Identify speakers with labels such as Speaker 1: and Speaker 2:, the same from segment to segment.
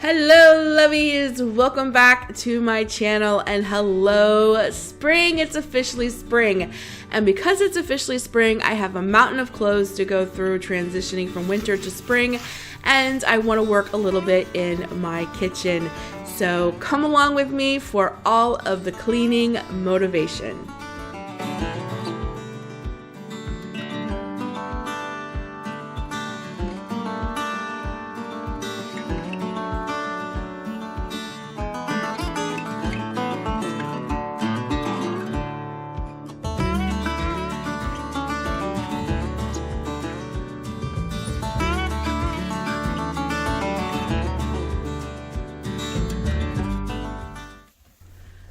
Speaker 1: Hello lovies, welcome back to my channel, and hello spring. It's officially spring, and because it's officially spring, I have a mountain of clothes to go through transitioning from winter to spring, and I want to work a little bit in my kitchen. So come along with me for all of the cleaning motivation.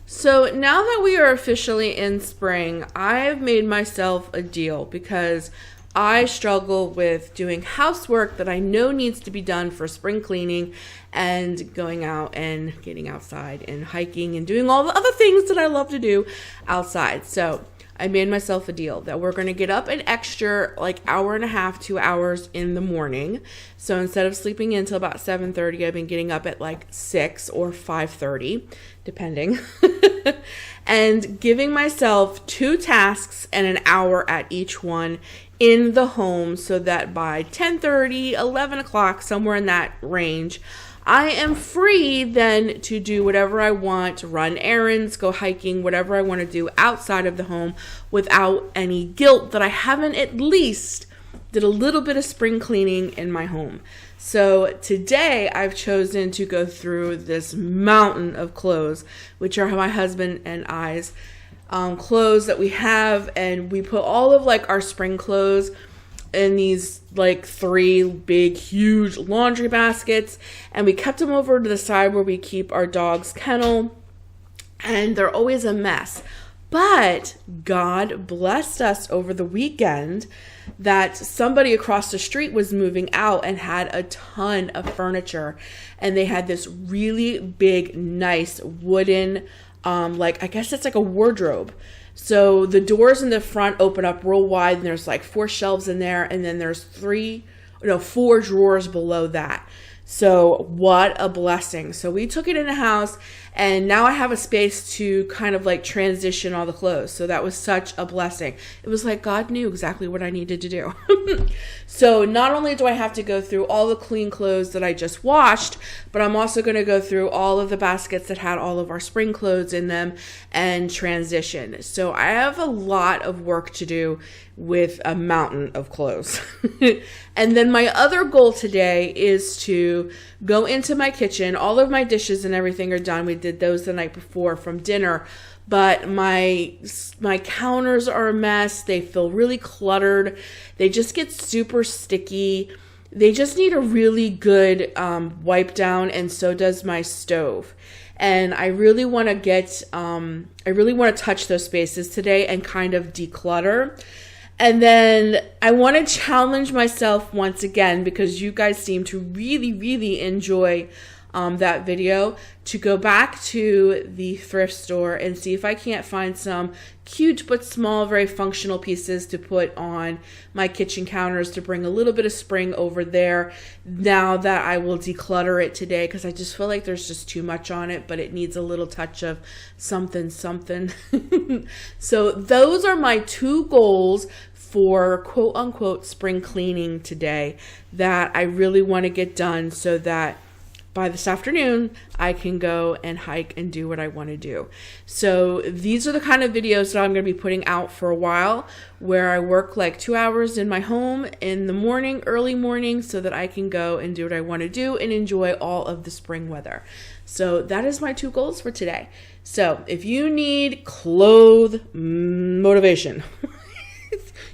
Speaker 1: So now that we are officially in spring, I've made myself a deal because I struggle with doing housework that I know needs to be done for spring cleaning and going out and getting outside and hiking and doing all the other things that I love to do outside. So I made myself a deal that we're going to get up an extra hour and a half, 2 hours in the morning. So instead of sleeping in until about 7:30, I've been getting up at 6 or 5:30, depending, and giving myself 2 tasks and an hour at each one in the home so that by 10:30, 11 o'clock, somewhere in that range, I am free then to do whatever I want, run errands, go hiking, whatever I want to do outside of the home without any guilt that I haven't at least did a little bit of spring cleaning in my home. So today I've chosen to go through this mountain of clothes, which are my husband and I's clothes that we have, and we put all of our spring clothes in these 3 big huge laundry baskets, and we kept them over to the side where we keep our dog's kennel, and they're always a mess. But God blessed us over the weekend that somebody across the street was moving out and had a ton of furniture, and they had this really big nice wooden I guess it's like a wardrobe. So the doors in the front open up real wide, and there's 4 shelves in there, and then there's 4 drawers below that. So what a blessing. So we took it in the house, and now I have a space to kind of transition all the clothes. So that was such a blessing. It was God knew exactly what I needed to do. So not only do I have to go through all the clean clothes that I just washed, but I'm also going to go through all of the baskets that had all of our spring clothes in them and transition. So I have a lot of work to do with a mountain of clothes. And then my other goal today is to go into my kitchen. All of my dishes and everything are done. We did those the night before from dinner, but my counters are a mess. They feel really cluttered. They just get super sticky. They just need a really good wipe down, and so does my stove. And I really want to touch those spaces today and kind of declutter. And then I want to challenge myself once again, because you guys seem to really, really enjoy that video, to go back to the thrift store and see if I can't find some cute but small, very functional pieces to put on my kitchen counters to bring a little bit of spring over there now that I will declutter it today, because I just feel like there's just too much on it, but it needs a little touch of something. So those are my 2 goals for quote unquote spring cleaning today that I really want to get done so that by this afternoon, I can go and hike and do what I want to do. So these are the kind of videos that I'm going to be putting out for a while, where I work 2 hours in my home in the morning, early morning, so that I can go and do what I want to do and enjoy all of the spring weather. So that is my 2 goals for today. So if you need clothes motivation,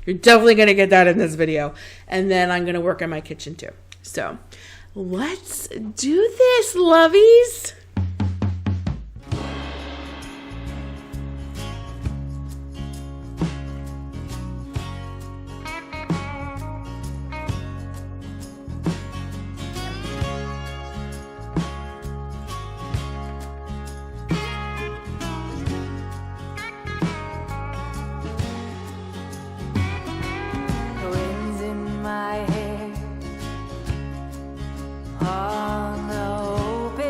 Speaker 1: you're definitely going to get that in this video. And then I'm going to work on my kitchen too. So let's do this, lovies.
Speaker 2: Winds in my hair on the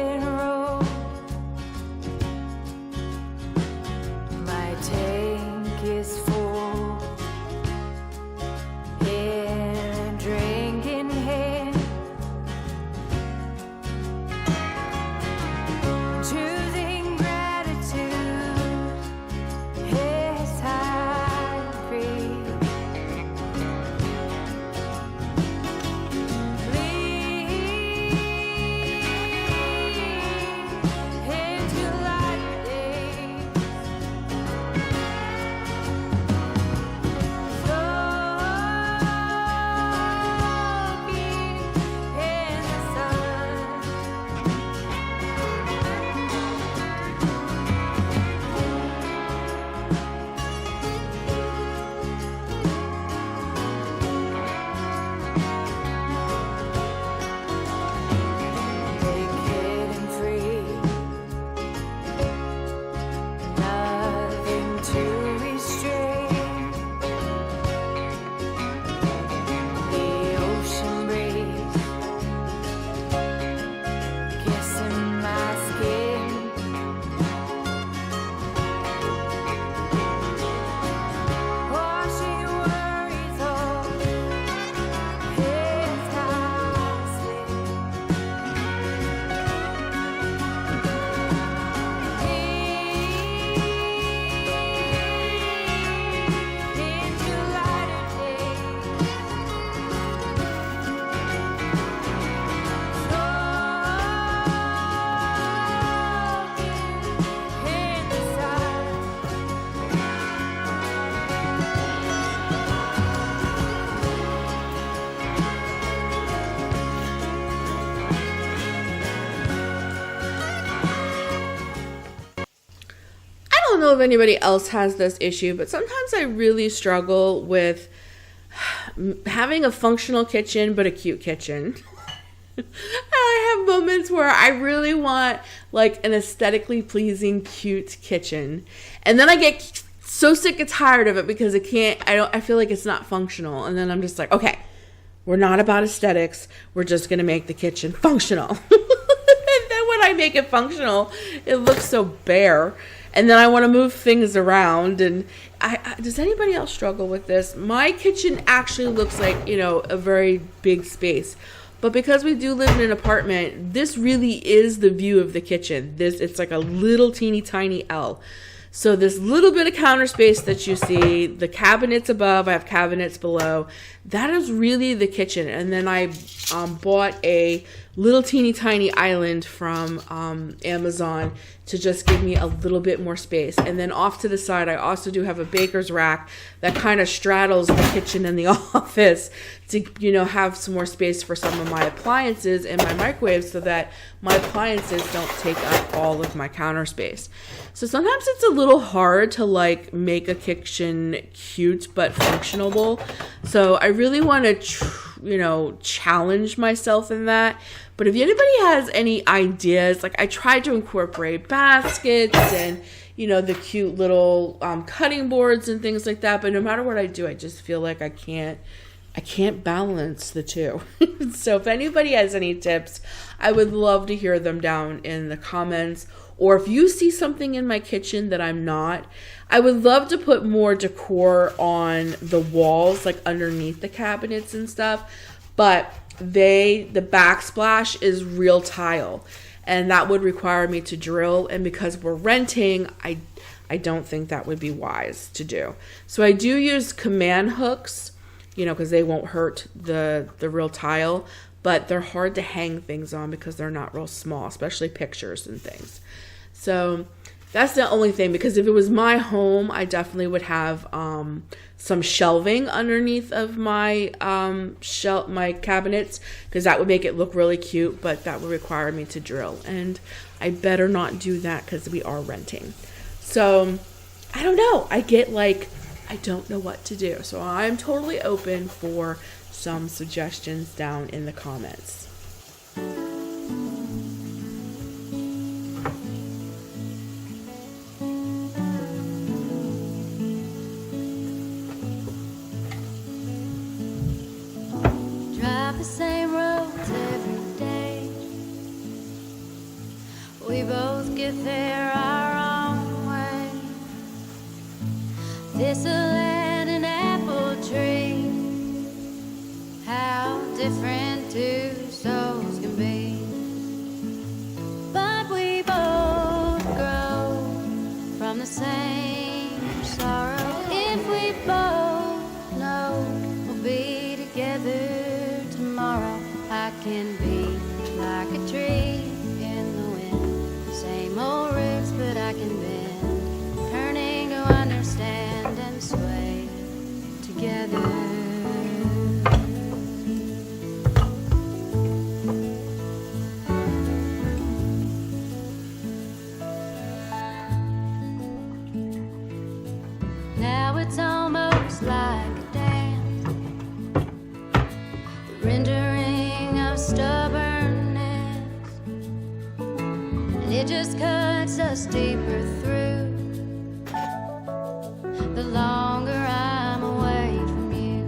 Speaker 1: know if anybody else has this issue, but sometimes I really struggle with having a functional kitchen, but a cute kitchen. I have moments where I really want like an aesthetically pleasing, cute kitchen. And then I get so sick and tired of it because I feel like it's not functional. And then I'm just like, okay, we're not about aesthetics. We're just going to make the kitchen functional. And then when I make it functional, it looks so bare. And then I want to move things around. And does anybody else struggle with this? My kitchen actually looks like, a very big space. But because we do live in an apartment, this really is the view of the kitchen. It's like a little teeny tiny L. So this little bit of counter space that you see, the cabinets above, I have cabinets below, that is really the kitchen. And then I bought a little teeny tiny island from Amazon to just give me a little bit more space. And then off to the side, I also do have a baker's rack that kind of straddles the kitchen and the office to, have some more space for some of my appliances and my microwave so that my appliances don't take up all of my counter space. So sometimes it's a little hard to like make a kitchen cute but functional. So I really want to, challenge myself in that. But if anybody has any ideas, like I tried to incorporate baskets and, the cute little cutting boards and things like that. But no matter what I do, I just feel like I can't balance the two. So if anybody has any tips, I would love to hear them down in the comments. Or if you see something in my kitchen that I'm not, I would love to put more decor on the walls, like underneath the cabinets and stuff. But the backsplash is real tile. And that would require me to drill. And because we're renting, I don't think that would be wise to do. So I do use command hooks, because they won't hurt the real tile. But they're hard to hang things on because they're not real small, especially pictures and things. So that's the only thing, because if it was my home, I definitely would have some shelving underneath of my my cabinets, because that would make it look really cute, but that would require me to drill. And I better not do that because we are renting. So I don't know. I don't know what to do. So I'm totally open for some suggestions down in the comments.
Speaker 2: The same roads every day. We both get there our own way. Thistle and an apple tree, how different two souls can be. But we both grow from the same sorrow. If we both know we'll be together tomorrow, I can be like a tree in the wind. Same old roots, but I can bend, turning to understand and sway together. Now it's almost like a dance, rendering of stubbornness, and it just cuts us deeper through the longer I'm away from you.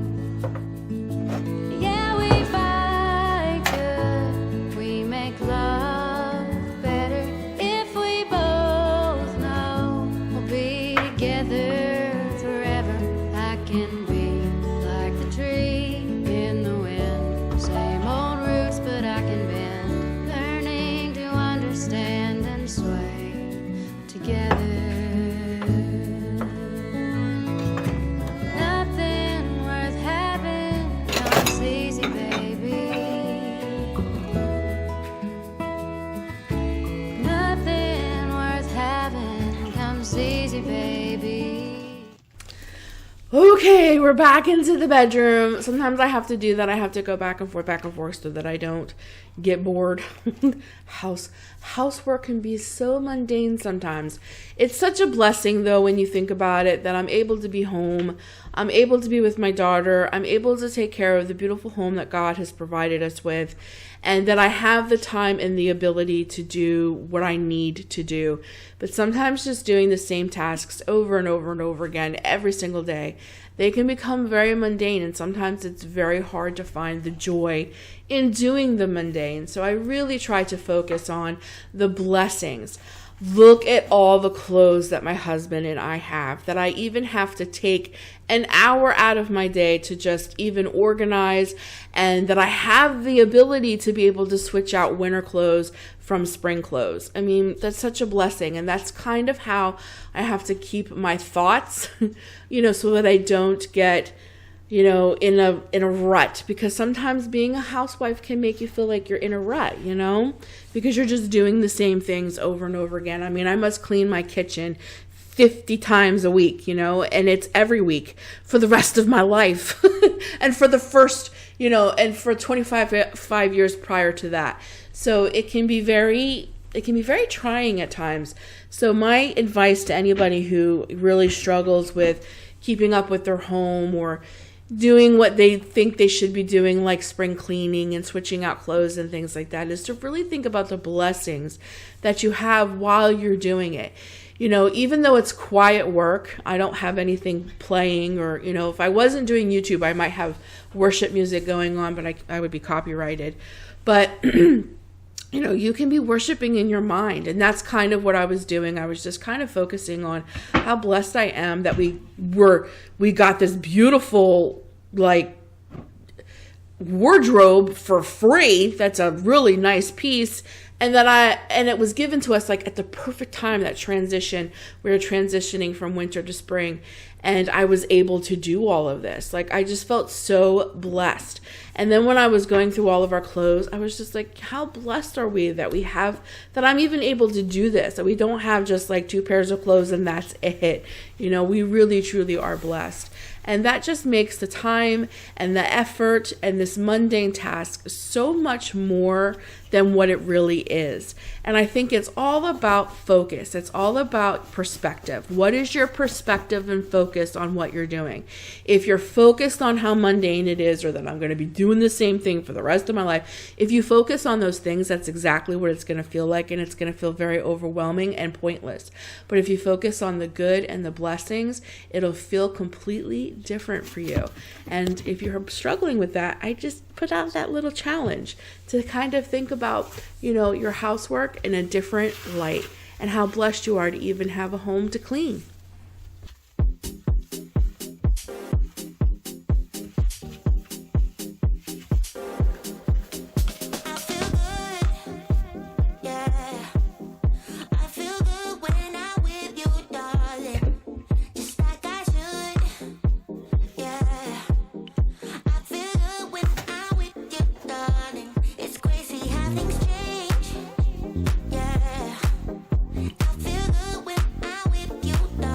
Speaker 2: Yeah, we fight good, we make love better if we both know we'll be together forever. I can be like the tree in the wind, same old roots, but I can bend, learning to understand and sway together.
Speaker 1: Okay, we're back into the bedroom. Sometimes I have to do that. I have to go back and forth so that I don't get bored. Housework can be so mundane sometimes. It's such a blessing though when you think about it, that I'm able to be home. I'm able to be with my daughter. I'm able to take care of the beautiful home that God has provided us with, and that I have the time and the ability to do what I need to do. But sometimes just doing the same tasks over and over and over again every single day, they can become very mundane, and sometimes it's very hard to find the joy in doing the mundane. So I really try to focus on the blessings. Look at all the clothes that my husband and I have, that I even have to take an hour out of my day to just even organize, and that I have the ability to be able to switch out winter clothes from spring clothes. I mean, that's such a blessing. And that's kind of how I have to keep my thoughts, so that I don't get, in a rut, because sometimes being a housewife can make you feel like you're in a rut, because you're just doing the same things over and over again. I mean, I must clean my kitchen 50 times a week, and it's every week for the rest of my life. And for the first, and for 25 years prior to that. So it can be very trying at times. So my advice to anybody who really struggles with keeping up with their home, or doing what they think they should be doing, like spring cleaning and switching out clothes and things like that, is to really think about the blessings that you have while you're doing it. Even though it's quiet work, I don't have anything playing, or, if I wasn't doing YouTube, I might have worship music going on, but I would be copyrighted. But, you can be worshiping in your mind. And that's kind of what I was doing. I was just kind of focusing on how blessed I am that we got this beautiful, wardrobe for free. That's a really nice piece. And it was given to us at the perfect time, that transition. We were transitioning from winter to spring, and I was able to do all of this. I just felt so blessed. And then when I was going through all of our clothes, I was just like, how blessed are we that that I'm even able to do this, that we don't have just 2 pairs of clothes and that's it. We really, truly are blessed. And that just makes the time and the effort and this mundane task so much more than what it really is. And I think it's all about focus. It's all about perspective. What is your perspective and focus on what you're doing? If you're focused on how mundane it is, or that I'm going to be doing the same thing for the rest of my life, if you focus on those things, that's exactly what it's going to feel like, and it's going to feel very overwhelming and pointless. But if you focus on the good and the blessings, it'll feel completely different for you. And if you're struggling with that, I just put out that little challenge to kind of think about, your housework in a different light, and how blessed you are to even have a home to clean.
Speaker 2: Things change, yeah. I feel good when I'm with you, darling.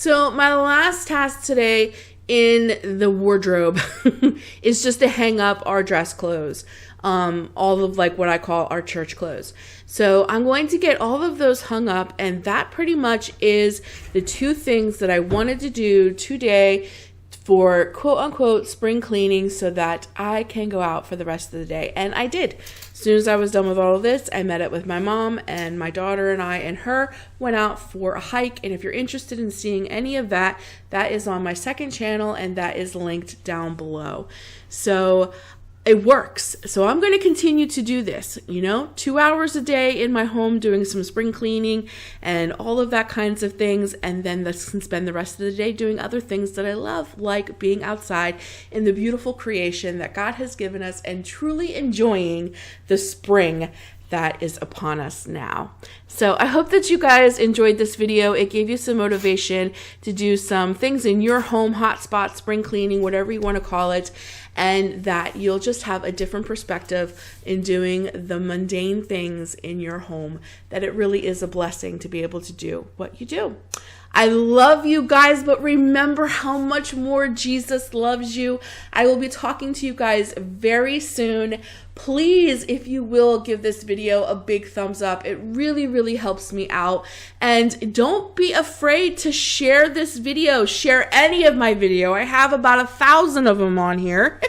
Speaker 1: So my last task today in the wardrobe is just to hang up our dress clothes. All of like what I call our church clothes. So I'm going to get all of those hung up, and that pretty much is the two things that I wanted to do today for quote unquote spring cleaning so that I can go out for the rest of the day. And I did. As soon as I was done with all of this, I met up with my mom, and my daughter and I and her went out for a hike. And if you're interested in seeing any of that, that is on my second channel, and that is linked down below. So it works. So I'm going to continue to do this, 2 hours a day in my home doing some spring cleaning and all of that kinds of things. And then can spend the rest of the day doing other things that I love, like being outside in the beautiful creation that God has given us and truly enjoying the spring that is upon us now. So I hope that you guys enjoyed this video. It gave you some motivation to do some things in your home, hotspot, spring cleaning, whatever you want to call it, and that you'll just have a different perspective in doing the mundane things in your home, that it really is a blessing to be able to do what you do. I love you guys, but remember how much more Jesus loves you. I will be talking to you guys very soon. Please, if you will, give this video a big thumbs up. It really, really helps me out. And don't be afraid to share this video. Share any of my video. I have about 1,000 of them on here.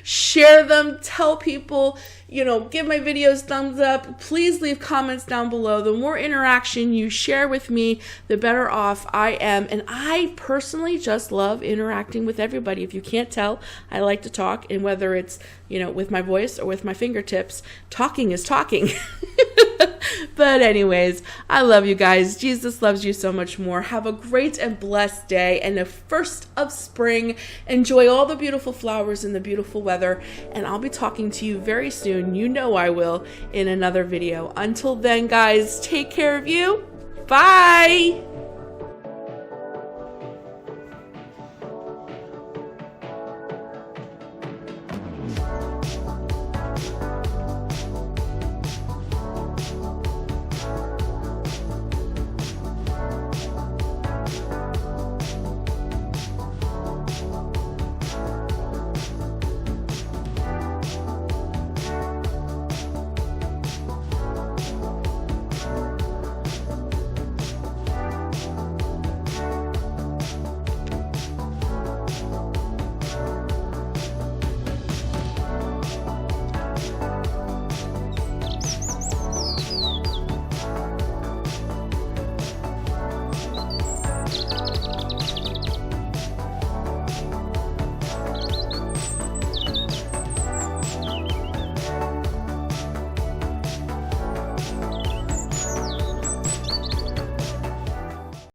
Speaker 1: Share them. Tell people, give my videos thumbs up. Please leave comments down below. The more interaction you share with me, the better off I am. And I personally just love interacting with everybody. If you can't tell, I like to talk. And whether it's, with my voice or with my fingertips, talking is talking. But anyways, I love you guys. Jesus loves you so much more. Have a great and blessed day and the first of spring. Enjoy all the beautiful flowers and the beautiful weather. And I'll be talking to you very soon. You know I will, in another video. Until then, guys, take care of you. Bye.